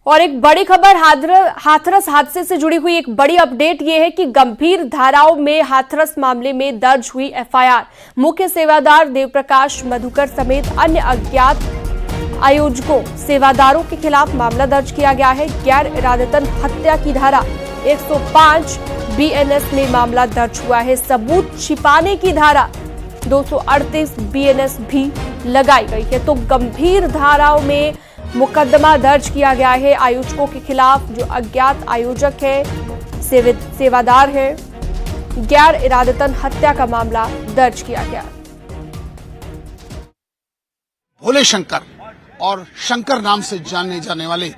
और एक बड़ी खबर हाथरस हादसे से जुड़ी हुई एक बड़ी अपडेट ये है कि गंभीर धाराओं में हाथरस मामले में दर्ज हुई एफआईआर। मुख्य सेवादार देवप्रकाश मधुकर समेत अन्य अज्ञात आयोजकों सेवादारों के खिलाफ मामला दर्ज किया गया है। गैर इरादतन हत्या की धारा 105 बीएनएस में मामला दर्ज हुआ है। सबूत छिपाने की धारा 238 बीएनएस भी लगाई गई है। तो गंभीर धाराओं में मुकदमा दर्ज किया गया है आयोजकों के खिलाफ। जो अज्ञात आयोजक है, सेवादार है, गैर इरादतन हत्या का मामला दर्ज किया गया। भोले शंकर और शंकर नाम से जाने जाने वाले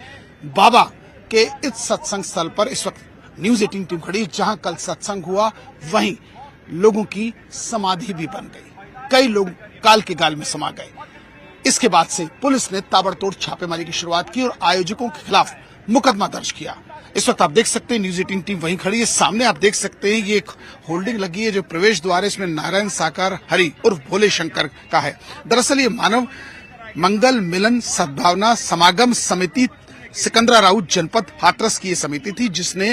बाबा के इस सत्संग स्थल पर इस वक्त न्यूज़ 18 टीम खड़ी। जहां कल सत्संग हुआ वहीं लोगों की समाधि भी बन गई। कई लोग काल के गाल में समा गए। इसके बाद से पुलिस ने ताबड़तोड़ छापेमारी की शुरुआत की और आयोजकों के खिलाफ मुकदमा दर्ज किया। इस वक्त आप देख सकते हैं न्यूज़ 18 टीम वहीं खड़ी है। सामने आप देख सकते हैं ये एक होल्डिंग लगी है जो प्रवेश द्वार है। इसमें नारायण साकार हरि उर्फ भोले शंकर का है। दरअसल ये मानव मंगल मिलन सद्भावना समागम समिति सिकंदराबाद जनपद हाथरस की ये समिति थी जिसने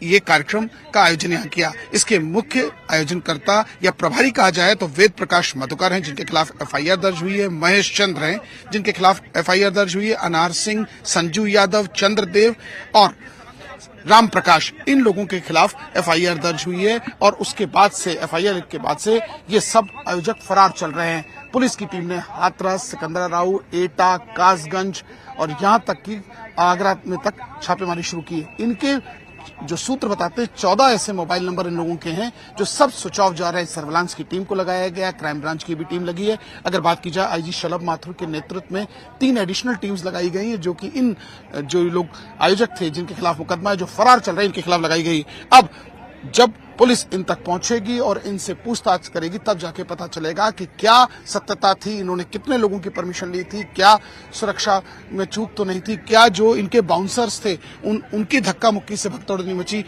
ये कार्यक्रम का आयोजन यहाँ किया। इसके मुख्य आयोजनकर्ता या प्रभारी कहा जाए तो वेद प्रकाश मधुकर हैं जिनके खिलाफ एफआईआर दर्ज हुई है। महेश चंद्र हैं जिनके खिलाफ एफआईआर दर्ज हुई है। अनार सिंह, संजू यादव, चंद्रदेव और राम प्रकाश, इन लोगों के खिलाफ एफआईआर दर्ज हुई है। और उसके बाद से एफआईआर के बाद से ये सब आयोजक फरार चल रहे हैं। पुलिस की टीम ने हाथरस, सिकंदराबाद, एटा, कासगंज और यहाँ तक कि आगरा में तक छापेमारी शुरू की है। इनके जो सूत्र बताते हैं 14 ऐसे मोबाइल नंबर इन लोगों के हैं जो सब स्विच ऑफ जा रहे हैं। सर्विलांस की टीम को लगाया गया, क्राइम ब्रांच की भी टीम लगी है। अगर बात की जाए आईजी शलभ माथुर के नेतृत्व में 3 एडिशनल टीम्स लगाई गई हैं जो कि इन जो लोग आयोजक थे जिनके खिलाफ मुकदमा है, जो फरार चल रहे हैं, इनके खिलाफ लगाई गई। अब जब पुलिस इन तक पहुंचेगी और इनसे पूछताछ करेगी तब जाके पता चलेगा कि क्या सत्यता थी, इन्होंने कितने लोगों की परमिशन ली थी, क्या सुरक्षा में चूक तो नहीं थी, क्या जो इनके बाउंसर्स थे उनकी धक्का मुक्की से भगदड़ नहीं मची।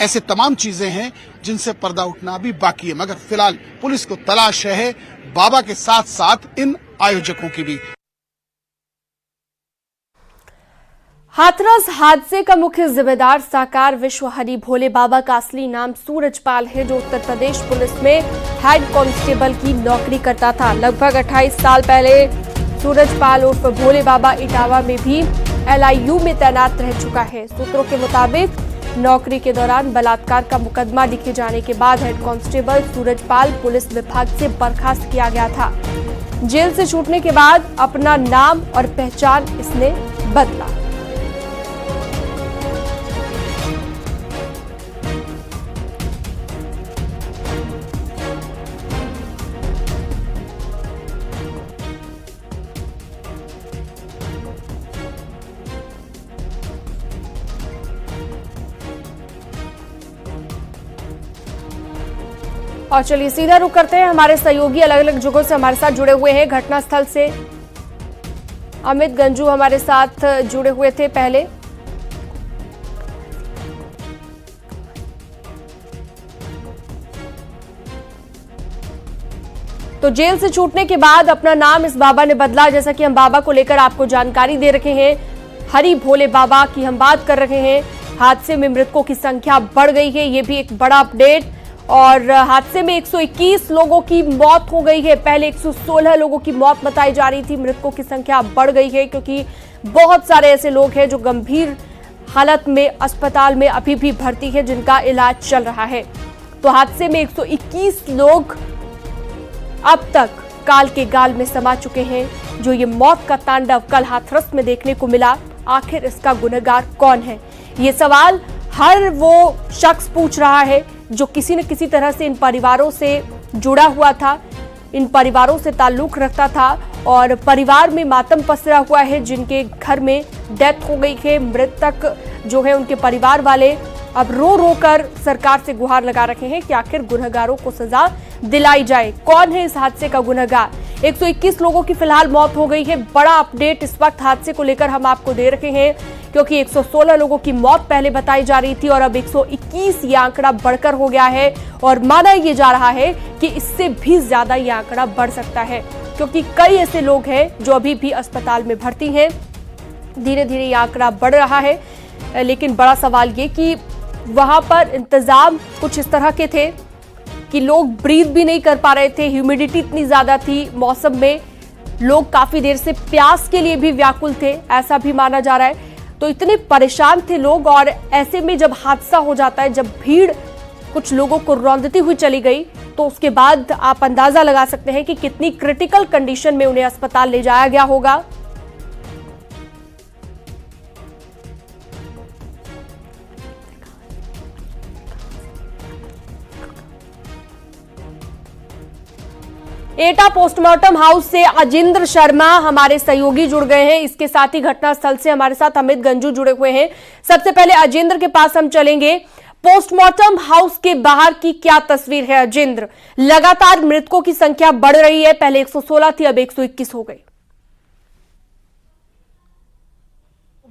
ऐसे तमाम चीजें हैं जिनसे पर्दा उठना भी बाकी है। मगर फिलहाल पुलिस को तलाश है बाबा के साथ साथ इन आयोजकों की भी। हाथरस हादसे का मुख्य जिम्मेदार साकार विश्व हरि भोले बाबा का असली नाम सूरजपाल है जो उत्तर प्रदेश पुलिस में हेड कांस्टेबल की नौकरी करता था। लगभग 28 साल पहले सूरजपाल उर्फ भोले बाबा इटावा में भी एलआईयू में तैनात रह चुका है। सूत्रों के मुताबिक नौकरी के दौरान बलात्कार का मुकदमा लिखे जाने के बाद हेड कांस्टेबल सूरजपाल पुलिस विभाग से बर्खास्त किया गया था। जेल से छूटने के बाद अपना नाम और पहचान इसने बदला। और चलिए सीधा रुक करते हैं। हमारे सहयोगी अलग अलग जगहों से हमारे साथ जुड़े हुए हैं। घटनास्थल से अमित गंजू हमारे साथ जुड़े हुए थे पहले। तो जेल से छूटने के बाद अपना नाम इस बाबा ने बदला। जैसा कि हम बाबा को लेकर आपको जानकारी दे रखे हैं, हरि भोले बाबा की हम बात कर रहे हैं। हादसे में मृतकों की संख्या बढ़ गई है, ये भी एक बड़ा अपडेट। और हादसे में 121 लोगों की मौत हो गई है। पहले 116 लोगों की मौत बताई जा रही थी। मृतकों की संख्या बढ़ गई है क्योंकि बहुत सारे ऐसे लोग हैं जो गंभीर हालत में अस्पताल में अभी भी भर्ती है, जिनका इलाज चल रहा है। तो हादसे में 121 लोग अब तक काल के गाल में समा चुके हैं। जो ये मौत का तांडव कल हाथरस में देखने को मिला, आखिर इसका गुनहगार कौन है? ये सवाल हर वो शख्स पूछ रहा है जो किसी न किसी तरह से इन परिवारों से जुड़ा हुआ था, इन परिवारों से ताल्लुक रखता था और परिवार में मातम पसरा हुआ है, जिनके घर में डेथ हो गई है। मृतक जो है उनके परिवार वाले अब रो रो कर सरकार से गुहार लगा रखे हैं कि आखिर गुनहगारों को सजा दिलाई जाए। कौन है इस हादसे का गुनहगार? 121 लोगों की फिलहाल मौत हो गई है। बड़ा अपडेट इस वक्त हादसे को लेकर हम आपको दे रखे हैं क्योंकि 116 लोगों की मौत पहले बताई जा रही थी और अब 121 ये आंकड़ा बढ़कर हो गया है और माना ये जा रहा है कि इससे भी ज्यादा ये आंकड़ा बढ़ सकता है क्योंकि कई ऐसे लोग हैं जो अभी भी अस्पताल में भर्ती हैं। धीरे धीरे ये आंकड़ा बढ़ रहा है, लेकिन बड़ा सवाल ये कि वहां पर इंतजाम कुछ इस तरह के थे कि लोग ब्रीथ भी नहीं कर पा रहे थे। ह्यूमिडिटी इतनी ज्यादा थी मौसम में, लोग काफी देर से प्यास के लिए भी व्याकुल थे, ऐसा भी माना जा रहा है। तो इतने परेशान थे लोग, और ऐसे में जब हादसा हो जाता है, जब भीड़ कुछ लोगों को रौंदती हुई चली गई, तो उसके बाद आप अंदाजा लगा सकते हैं कि कितनी क्रिटिकल कंडीशन में उन्हें अस्पताल ले जाया गया होगा। एटा पोस्टमार्टम हाउस से अजिंद्र शर्मा हमारे सहयोगी जुड़ गए हैं। इसके साथ ही घटनास्थल से हमारे साथ अमित गंजू जुड़े हुए हैं। सबसे पहले अजिंद्र के पास हम चलेंगे। पोस्टमार्टम हाउस के बाहर की क्या तस्वीर है अजिंद्र? लगातार मृतकों की संख्या बढ़ रही है, पहले 116 थी, अब 121 हो गई।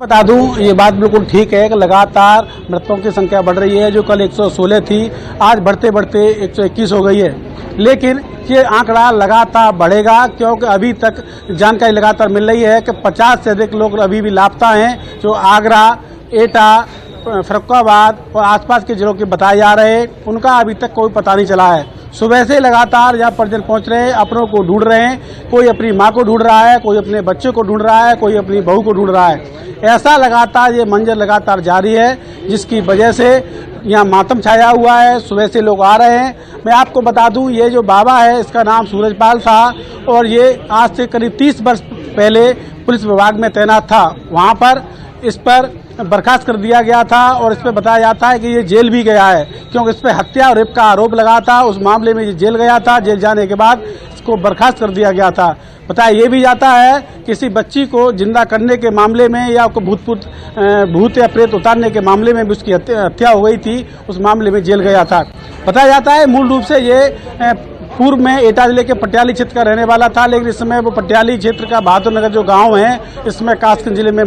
बता दूं, ये बात बिल्कुल ठीक है कि लगातार मृतकों की संख्या बढ़ रही है। जो कल 116 थी, आज बढ़ते बढ़ते 121 हो गई है। लेकिन ये आंकड़ा लगातार बढ़ेगा, क्योंकि अभी तक जानकारी लगातार मिल रही है कि 50 से अधिक लोग अभी भी लापता हैं, जो आगरा, एटा, फरुखाबाद और आसपास के जिलों के बताए जा रहे हैं। उनका अभी तक कोई पता नहीं चला है। सुबह से लगातार यहाँ परिजन पहुँच रहे हैं, अपनों को ढूंढ रहे हैं। कोई अपनी माँ को ढूंढ रहा है, कोई अपने बच्चे को ढूंढ रहा है, कोई अपनी बहू को ढूंढ रहा है। ऐसा लगातार ये मंजर लगातार जारी है, जिसकी वजह से यहाँ मातम छाया हुआ है। सुबह से लोग आ रहे हैं। मैं आपको बता दूं, ये जो बाबा है, इसका नाम सूरजपाल था, और ये आज से करीब 30 वर्ष पहले पुलिस विभाग में तैनात था। वहाँ पर इस पर बर्खास्त कर दिया गया था, और इस पर बताया जाता है कि ये जेल भी गया है, क्योंकि इस पर हत्या और रेप का आरोप लगा था। उस मामले में ये जेल गया था। जेल जाने के बाद इसको बर्खास्त कर दिया गया था। बताया ये भी जाता है किसी बच्ची को जिंदा करने के मामले में, या भूत या प्रेत उतारने के मामले में भी उसकी हत्या हो गई थी। उस मामले में जेल गया था। बताया जाता है मूल रूप से ये पूर्व में एटा जिले के पटियाली क्षेत्र का रहने वाला था, लेकिन इस समय वो पटियाली क्षेत्र का बहादुर नगर जो गांव है, इसमें कासगंज जिले में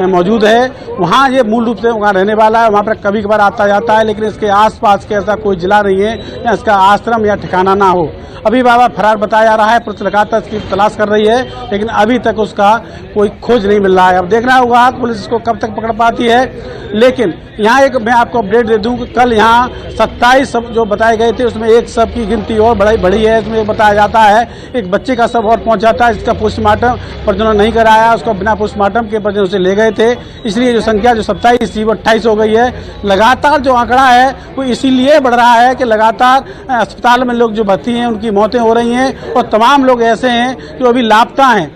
मौजूद है। वहाँ ये मूल रूप से वहाँ रहने वाला है। वहाँ पर कभी कभार आता जाता है, लेकिन इसके आसपास के ऐसा कोई जिला नहीं है या इसका आश्रम या ठिकाना ना हो। अभी बाबा फरार बताया जा रहा है। पुलिस लगातार इसकी तलाश कर रही है, लेकिन अभी तक उसका कोई खोज नहीं मिल रहा है। अब देखना होगा पुलिस इसको कब तक पकड़ पाती है। लेकिन यहाँ एक मैं आपको अपडेट दे दूं कि कल यहाँ 27 शव जो बताए गए थे, उसमें एक शव की गिनती और बड़ी है। इसमें बताया जाता है एक बच्चे का शव और पहुंच जाता है, जिसका पोस्टमार्टम परिजनों ने नहीं कराया, उसको बिना पोस्टमार्टम के परिजनों से ले गए थे। इसलिए जो संख्या जो 27 थी वो 28 हो गई है। लगातार जो आंकड़ा है वो इसीलिए बढ़ रहा है कि लगातार अस्पताल में लोग जो भर्ती हैं उनकी मौतें हो रही हैं, और तमाम लोग ऐसे हैं जो अभी लापता हैं।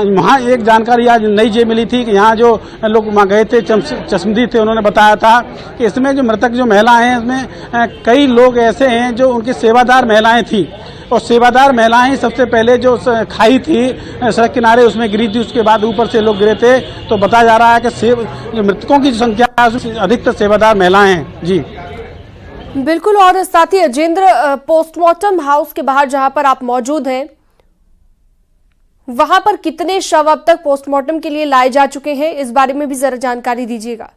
वहाँ एक जानकारी आज नई जे मिली थी कि यहाँ जो लोग वहाँ गए थे, चश्मदीद थे, उन्होंने बताया था कि इसमें जो मृतक जो महिलाएं हैं, इसमें कई लोग ऐसे हैं जो उनकी सेवादार महिलाएं थी, और सेवादार महिलाएं सबसे पहले जो खाई थी सड़क किनारे, उसमें गिरी थी। उसके बाद ऊपर से लोग गिरे थे। तो बताया जा रहा है कि जो मृतकों की संख्या अधिकतर सेवादार महिलाएं हैं। जी बिल्कुल। और साथ ही अजिंद्र, पोस्टमार्टम हाउस के बाहर जहां पर आप मौजूद हैं, वहां पर कितने शव अब तक पोस्टमार्टम के लिए लाए जा चुके हैं, इस बारे में भी जरा जानकारी दीजिएगा।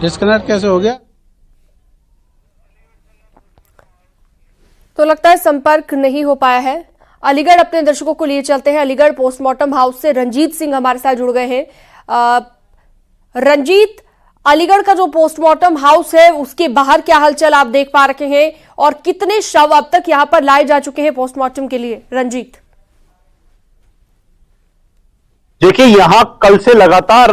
डिस्कनेक्ट कैसे हो गया? तो लगता है संपर्क नहीं हो पाया है। अलीगढ़ अपने दर्शकों को लिए चलते हैं। अलीगढ़ पोस्टमार्टम हाउस से रंजीत सिंह हमारे साथ जुड़ गए हैं। रंजीत, अलीगढ़ का जो पोस्टमार्टम हाउस है उसके बाहर क्या हलचल आप देख पा रहे हैं, और कितने शव अब तक यहां पर लाए जा चुके हैं पोस्टमार्टम के लिए? रंजीत, देखिए, यहाँ कल से लगातार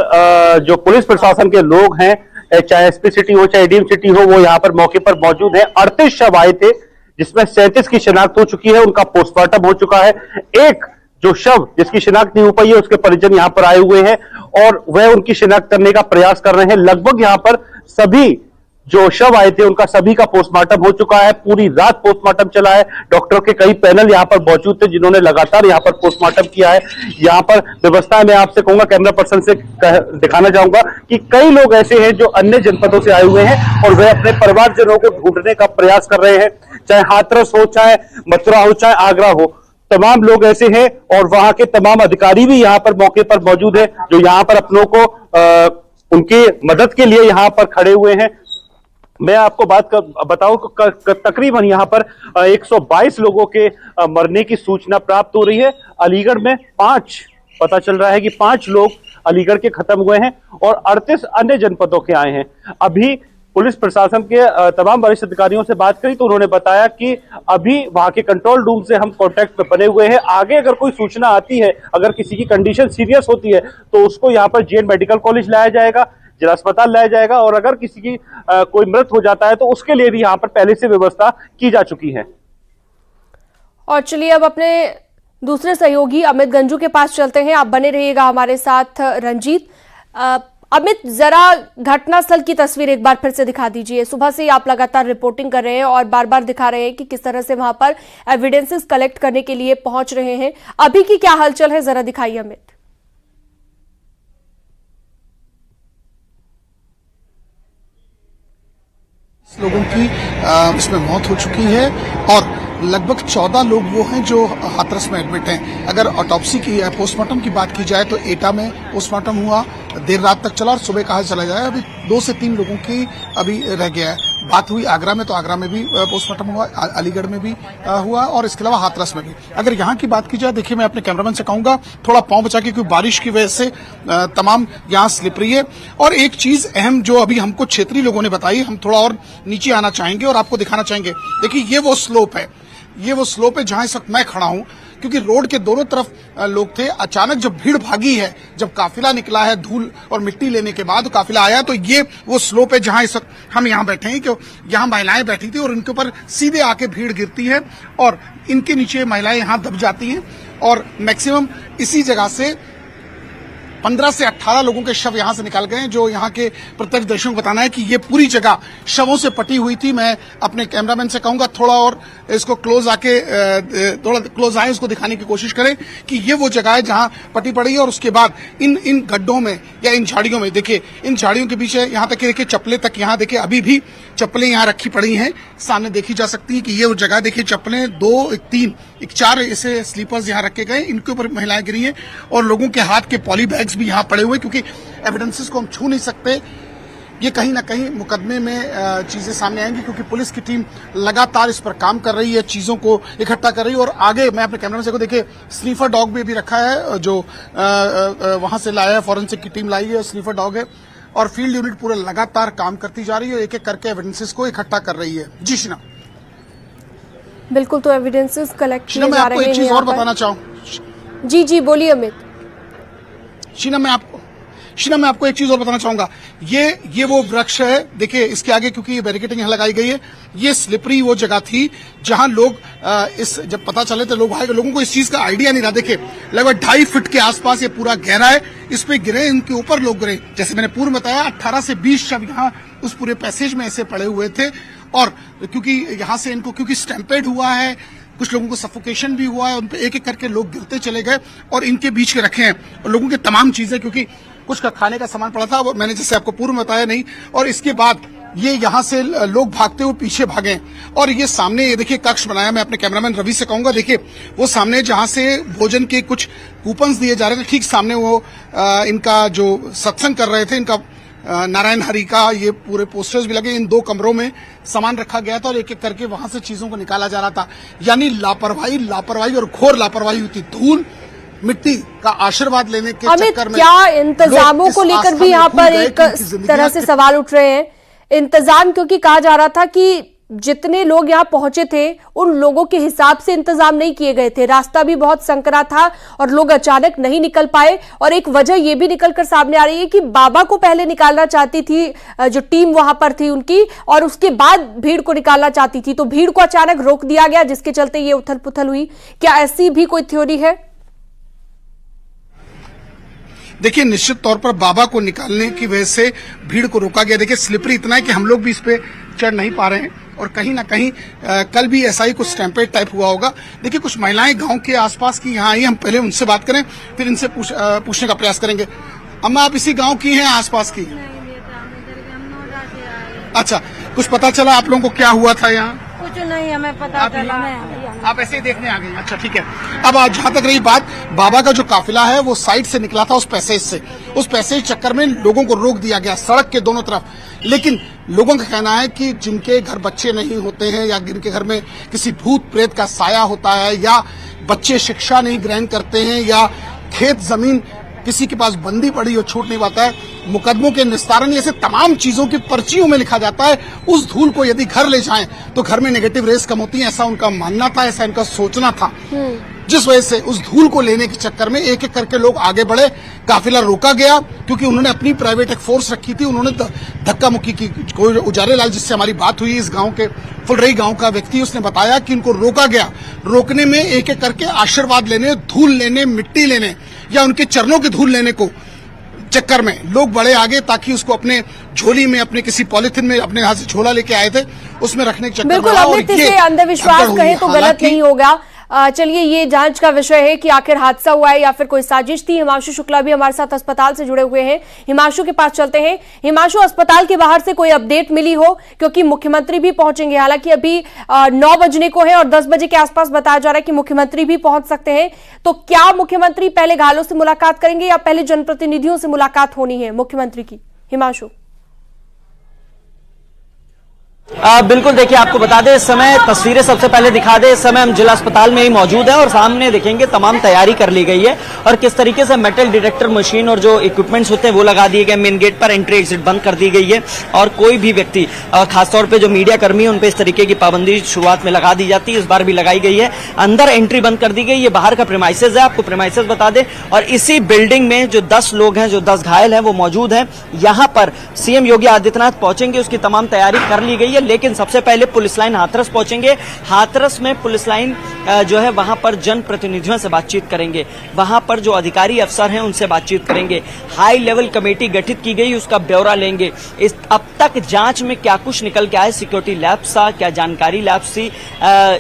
जो पुलिस प्रशासन के लोग हैं, चाहे एसपी सिटी हो चाहे एडीएम सिटी हो, वो यहाँ पर मौके पर मौजूद है। 38 शव आए थे, जिसमें 37 की शिनाख्त हो चुकी है, उनका पोस्टमार्टम हो चुका है। एक जो शव जिसकी शिनाख्त नहीं हो पाई है, उसके परिजन यहाँ पर आए हुए हैं और वह उनकी शिनाख्त करने का प्रयास कर रहे हैं। लगभग यहाँ पर सभी जो शव आए थे उनका सभी का पोस्टमार्टम हो चुका है। पूरी रात पोस्टमार्टम चला है। डॉक्टरों के कई पैनल यहाँ पर मौजूद थे, जिन्होंने लगातार यहाँ पर पोस्टमार्टम किया है। यहाँ पर व्यवस्था मैं आपसे कहूंगा, कैमरा पर्सन से दिखाना चाहूंगा कि कई लोग ऐसे हैं जो अन्य जनपदों से आए हुए हैं और वे अपने परिवारजनों को ढूंढने का प्रयास कर रहे हैं। चाहे हाथरस हो, चाहे मथुरा हो, चाहे आगरा हो, तमाम लोग ऐसे हैं। और वहां के तमाम अधिकारी भी यहाँ पर मौके पर मौजूद है, जो यहाँ पर अपनों को उनकी मदद के लिए यहाँ पर खड़े हुए हैं। मैं आपको बताऊं तकरीबन यहाँ पर 122 लोगों के मरने की सूचना प्राप्त हो रही है। अलीगढ़ में 5 पता चल रहा है कि 5 लोग अलीगढ़ के खत्म हुए हैं और 38 अन्य जनपदों के आए हैं। अभी पुलिस प्रशासन के तमाम वरिष्ठ अधिकारियों से बात करी तो उन्होंने बताया कि अभी वहां के कंट्रोल रूम से हम कांटेक्ट में बने हुए हैं। आगे अगर कोई सूचना आती है, अगर किसी की कंडीशन सीरियस होती है तो उसको यहाँ पर जेएन मेडिकल कॉलेज लाया जाएगा, जिला अस्पताल लाया जाएगा, और अगर किसी की कोई मृत हो जाता है तो उसके लिए भी यहाँ पर पहले से व्यवस्था की जा चुकी है। और चलिए अब अपने दूसरे सहयोगी अमित गंजू के पास चलते हैं। आप बने रहिएगा हमारे साथ। रंजीत, अमित, जरा घटनास्थल की तस्वीर एक बार फिर से दिखा दीजिए। सुबह से आप लगातार रिपोर्टिंग कर रहे हैं और बार बार दिखा रहे हैं कि किस तरह से वहां पर एविडेंसेस कलेक्ट करने के लिए पहुंच रहे हैं। अभी की क्या हलचल है, जरा दिखाइए अमित। लोगों की इसमें मौत हो चुकी है और लगभग 14 लोग वो हैं जो हाथरस में एडमिट हैं। अगर ऑटोप्सी की या पोस्टमार्टम की बात की जाए तो एटा में पोस्टमार्टम हुआ, देर रात तक चला और सुबह कहा चला जाए। अभी 2 से 3 लोगों की अभी रह गया है। बात हुई आगरा में तो आगरा में भी पोस्टमार्टम हुआ, अलीगढ़ में भी हुआ और इसके अलावा हाथरस में भी। अगर यहाँ की बात की जाए, देखिए मैं अपने कैमरामैन से कहूंगा थोड़ा पांव बचा के, क्योंकि बारिश की वजह से तमाम यहाँ स्लिपरी है। और एक चीज अहम जो अभी हमको क्षेत्रीय लोगों ने बताई, हम थोड़ा और नीचे आना चाहेंगे और आपको दिखाना चाहेंगे। देखिए ये वो स्लोप है, ये वो स्लोप है जहां इस वक्त मैं खड़ा हूं, क्योंकि रोड के दोनों तरफ लोग थे। अचानक जब भीड़ भागी है, जब काफिला निकला है धूल और मिट्टी लेने के बाद काफिला आया, तो ये वो स्लोप है जहां इस वक्त हम यहाँ बैठे हैं। कि यहाँ महिलाएं बैठी थी और इनके ऊपर सीधे आके भीड़ गिरती है और इनके नीचे महिलाएं यहाँ दब जाती हैं और मैक्सिमम इसी जगह से 15 से 18 लोगों के शव यहां से निकाल गए हैं। जो यहां के प्रत्यक्षदर्शियों को बताना है कि ये पूरी जगह शवों से पटी हुई थी। मैं अपने कैमरामैन से कहूंगा थोड़ा और इसको क्लोज आके थोड़ा क्लोज आए, इसको दिखाने की कोशिश करें कि ये वो जगह है जहां पटी पड़ी है। और उसके बाद इन गड्ढों में या इन झाड़ियों में, देखिए इन झाड़ियों के पीछे यहाँ तक देखिए चप्पलें तक, यहाँ देखिए अभी भी चप्पलें यहाँ रखी पड़ी हैं, सामने देखी जा सकती है कि ये वो जगह। देखिए चप्पलें 2, 3, 4 ऐसे स्लीपर्स यहाँ रखे गए, इनके ऊपर महिलाएं गिरी हैं और लोगों के हाथ के पॉली बैग्स भी यहाँ पड़े हुए, क्योंकि एविडेंसेस को हम छू नहीं सकते। ये कहीं ना कहीं मुकदमे में चीजें सामने आएंगी, क्योंकि पुलिस की टीम लगातार इस पर काम कर रही है, चीजों को इकट्ठा कर रही है। और आगे मैं अपने कैमरे से देखिए स्नीफर डॉग भी अभी रखा है, जो वहां से लाया है, फॉरेंसिक की टीम लाई है, स्नीफर डॉग है। और फील्ड यूनिट पूरे लगातार काम करती जा रही है, एक एक करके एविडेंसेस को इकट्ठा कर रही है। जी शीना। बिल्कुल, तो एविडेंसेस कलेक्ट किए जा रहे हैं। एक चीज और बताना चाहूँ। जी बोलिए अमित। शीना मैं आपको एक चीज और बताना चाहूंगा। ये वो वृक्ष है, देखिए इसके आगे, क्योंकि ये बैरिकेडिंग यहाँ लगाई गई है। ये स्लिपरी वो जगह थी जहां लोग जब पता चले तो लोगों को इस चीज का आइडिया नहीं रहा। देखिए लगभग 2.5 फीट के आसपास ये पूरा गहरा है, इस पे गिरे, इनके ऊपर लोग गिरे। जैसे मैंने पूर्व बताया 18 से 20 शव यहाँ उस पूरे पैसेज में ऐसे पड़े हुए थे। और क्योंकि यहाँ से इनको क्योंकि स्टैम्पेड हुआ है, कुछ लोगों को सफोकेशन भी हुआ है, उन पे एक एक करके लोग गिरते चले गए और इनके बीच के रखे हैं। और लोगों की तमाम चीजें, क्योंकि कुछ का खाने का सामान पड़ा था, वो मैंने जैसे आपको पूर्व बताया नहीं। और इसके बाद ये यहाँ से लोग भागते हुए पीछे भागे और ये सामने ये देखिए कक्ष बनाया। मैं अपने कैमरामैन रवि से कहूंगा, देखिए वो सामने जहां से भोजन के कुछ कूपन्स दिए जा रहे थे, ठीक सामने वो इनका जो सत्संग कर रहे थे, इनका नारायण हरि का ये पूरे पोस्टर्स भी लगे। इन 2 कमरों में सामान रखा गया था और एक एक करके वहां से चीजों को निकाला जा रहा था। यानी लापरवाही और घोर लापरवाही हुई थी। धूल मिट्टी का आशीर्वाद लेने के चक्कर में क्या इंतजामों को लेकर भी यहाँ पर एक तरह से सवाल उठ रहे हैं। इंतजाम, क्योंकि कहा जा रहा था कि जितने लोग यहाँ पहुंचे थे उन लोगों के हिसाब से इंतजाम नहीं किए गए थे, रास्ता भी बहुत संकरा था और लोग अचानक नहीं निकल पाए। और एक वजह यह भी निकलकर सामने आ रही है कि बाबा को पहले निकालना चाहती थी जो टीम वहां पर थी उनकी, और उसके बाद भीड़ को निकालना चाहती थी, तो भीड़ को अचानक रोक दिया गया, जिसके चलते ये उथल पुथल हुई। क्या ऐसी भी कोई थ्योरी है? देखिए निश्चित तौर पर बाबा को निकालने की वजह से भीड़ को रोका गया। देखिए स्लिपरी इतना है कि हम लोग भी इस पे चढ़ नहीं पा रहे हैं और कहीं ना कहीं कल भी ऐसा ही कुछ स्टैम्पेड टाइप हुआ होगा। देखिए कुछ महिलाएं गांव के आसपास की यहाँ आई, हम पहले उनसे बात करें, फिर इनसे पूछने का प्रयास करेंगे। अम्मा, आप इसी गांव की हैं, आसपास की? नहीं, अच्छा, कुछ पता चला आप लोगों को क्या हुआ था यहाँ? कुछ कुछ नहीं हमें पता चला। आप ऐसे ही देखने आ गए? अच्छा ठीक है। अब आज जहाँ तक रही बात, बाबा का जो काफिला है वो साइड से निकला था, उस पैसेज से, उस पैसेज चक्कर में लोगों को रोक दिया गया सड़क के दोनों तरफ। लेकिन लोगों का कहना है कि जिनके घर बच्चे नहीं होते हैं या जिनके घर में किसी भूत प्रेत का साया होता है या बच्चे शिक्षा नहीं ग्रहण करते हैं या खेत जमीन किसी के पास बंदी पड़ी हो छूट नहीं पाता है, मुकदमों के निस्तारण, ऐसे तमाम चीजों की पर्चियों में लिखा जाता है, उस धूल को यदि घर ले जाएं तो घर में नेगेटिव रेस कम होती है, ऐसा उनका मानना था, ऐसा इनका सोचना था। जिस वजह से उस धूल को लेने के चक्कर में एक एक करके लोग आगे बढ़े, काफिला रोका गया क्योंकि उन्होंने अपनी प्राइवेट एक फोर्स रखी थी, उन्होंने धक्का मुक्की की। कोई उजाले लाल जिससे हमारी बात हुई, इस गांव के फुलरई गांव का व्यक्ति, उसने बताया कि उनको रोका गया। रोकने में एक एक करके आशीर्वाद लेने, धूल लेने, मिट्टी लेने या उनके चरणों की धूल लेने को चक्कर में लोग बड़े आगे, ताकि उसको अपने झोली में, अपने किसी पॉलिथीन में, अपने हाथ से झोला लेके आए थे, उसमें रखने के चक्कर में। बिल्कुल, अमित, इसे अंधविश्वास कहें तो गलत नहीं होगा। चलिए, ये जांच का विषय है कि आखिर हादसा हुआ है या फिर कोई साजिश थी। हिमांशु शुक्ला भी हमारे साथ अस्पताल से जुड़े हुए हैं, हिमांशु के पास चलते हैं। हिमांशु, अस्पताल के बाहर से कोई अपडेट मिली हो, क्योंकि मुख्यमंत्री भी पहुंचेंगे, हालांकि अभी 9 बजने को है और 10 बजे के आसपास बताया जा रहा है कि मुख्यमंत्री भी पहुंच सकते हैं। तो क्या मुख्यमंत्री पहले घायलों से मुलाकात करेंगे या पहले जनप्रतिनिधियों से मुलाकात होनी है मुख्यमंत्री की? हिमांशु। बिल्कुल, देखिए आपको बता दें, इस समय तस्वीरें सबसे पहले दिखा दें। इस समय हम जिला अस्पताल में ही मौजूद हैं और सामने देखेंगे तमाम तैयारी कर ली गई है और किस तरीके से मेटल डिटेक्टर मशीन और जो इक्विपमेंट्स होते हैं वो लगा दिए गए। मेन गेट पर एंट्री एग्जिट बंद कर दी गई है और कोई भी व्यक्ति, खासतौर पर जो मीडिया कर्मी है, उन पर इस तरीके की पाबंदी शुरुआत में लगा दी जाती है, इस बार भी लगाई गई है। अंदर एंट्री बंद कर दी गई। ये बाहर का प्रेमाइसेस है, आपको प्रेमाइसेस बता दें। और इसी बिल्डिंग में जो 10 लोग हैं, जो 10 घायल हैं, वो मौजूद हैं। यहाँ पर सीएम योगी आदित्यनाथ पहुंचेंगे, उसकी तमाम तैयारी कर ली गई है। लेकिन सबसे पहले पुलिस लाइन हाथरस पहुंचेंगे। हाथरस में पुलिस लाइन जो है वहां पर जनप्रतिनिधियों से बातचीत करेंगे, वहां पर जो अधिकारी अफसर हैं उनसे बातचीत करेंगे। हाई लेवल कमेटी गठित की गई, उसका ब्यौरा लेंगे। अब तक जांच में क्या कुछ निकल के आए, सिक्योरिटी लैप्स था, क्या जानकारी लैप्स थी,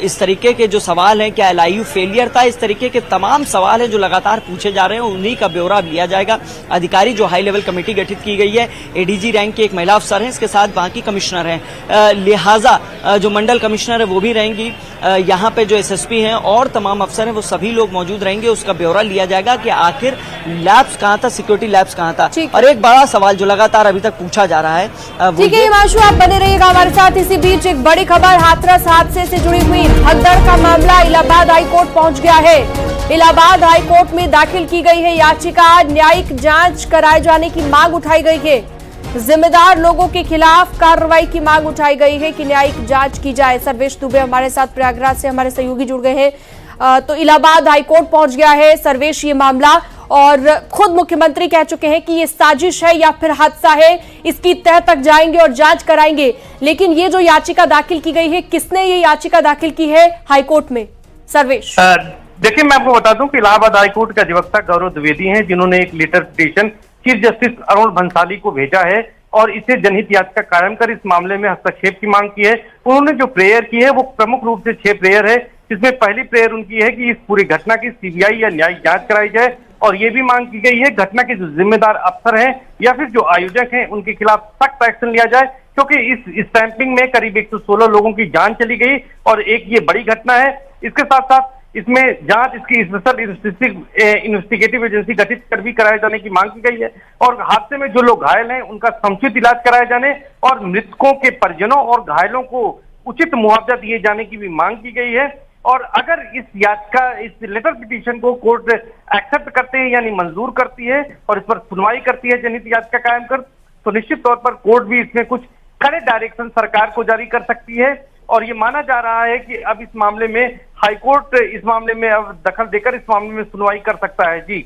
इस तरीके के जो सवाल हैं, क्या LIU फेलियर था, इस तरीके के तमाम सवाल हैं जो लगातार पूछे जा रहे हैं, उन्हीं का ब्यौरा लिया जाएगा। अधिकारी जो हाई लेवल कमेटी गठित की गई है, ADG रैंक की एक महिला अफसर है, इसके साथ बाकी कमिश्नर हैं, लिहाजा जो मंडल कमिश्नर है वो भी रहेंगी। यहाँ पे जो SSP हैं और तमाम अफसर हैं वो सभी लोग मौजूद रहेंगे। उसका ब्यौरा लिया जाएगा कि आखिर लैब्स कहाँ था, सिक्योरिटी लैब्स कहाँ था। और एक बड़ा सवाल जो लगातार अभी तक पूछा जा रहा है, ठीक है हिमांशु, आप बने रहिएगा हमारे साथ। इसी बीच एक बड़ी खबर, हाथरस हादसे से जुड़ी हुई भगदड़ का मामला इलाहाबाद हाईकोर्ट पहुंच गया है। इलाहाबाद हाईकोर्ट में दाखिल की गई है याचिका, न्यायिक जांच कराए जाने की मांग उठाई गई है। जिम्मेदार लोगों के खिलाफ कार्रवाई की मांग उठाई गई है कि न्यायिक जांच की जाए। सर्वेश दुबे हमारे साथ प्रयागराज से हमारे सहयोगी जुड़ गए हैं। तो इलाहाबाद हाईकोर्ट पहुंच गया है सर्वेश ये मामला, और खुद मुख्यमंत्री कह चुके हैं कि ये साजिश है या फिर हादसा है, इसकी तह तक जाएंगे और जांच कराएंगे। लेकिन ये जो याचिका दाखिल की गई है, किसने ये याचिका दाखिल की है हाईकोर्ट में? सर्वेश, देखिए, मैं आपको बता दूं कि इलाहाबाद हाईकोर्ट के अधिवक्ता गौरव द्विवेदी हैं, जिन्होंने एक letter petition chief justice Arun Bhansali को भेजा है और इसे जनहित याचिका कायम कर इस मामले में हस्तक्षेप की मांग की है। उन्होंने जो प्रेयर की है वो प्रमुख रूप से 6 प्रेयर है, जिसमें पहली प्रेयर उनकी है कि इस पूरी घटना की CBI या न्यायिक जांच कराई जाए, और ये भी मांग की गई है घटना के जो जिम्मेदार अफसर हैं या फिर जो आयोजक हैं उनके खिलाफ सख्त एक्शन लिया जाए, क्योंकि इस स्टैंपिंग में करीब 116 लोगों की जान चली गई और एक ये बड़ी घटना है। इसके साथ साथ इसमें जांच इसकी स्पेशल इन्वेस्टिगेटिव एजेंसी गठित कर भी कराए जाने की मांग की गई है, और हादसे में जो लोग घायल हैं उनका समुचित इलाज कराया जाने और मृतकों के परिजनों और घायलों को उचित मुआवजा दिए जाने की भी मांग की गई है। और अगर इस याचिका, इस लेटर पिटीशन को कोर्ट एक्सेप्ट करते हैं यानी मंजूर करती है और इस पर सुनवाई करती है जनहित याचिका कायम कर, तो निश्चित तौर पर कोर्ट भी इसमें कुछ कड़े डायरेक्शन सरकार को जारी कर सकती है। और ये माना जा रहा है कि अब इस मामले में हाईकोर्ट इस मामले में अब दखल देकर इस मामले में सुनवाई कर सकता है। जी।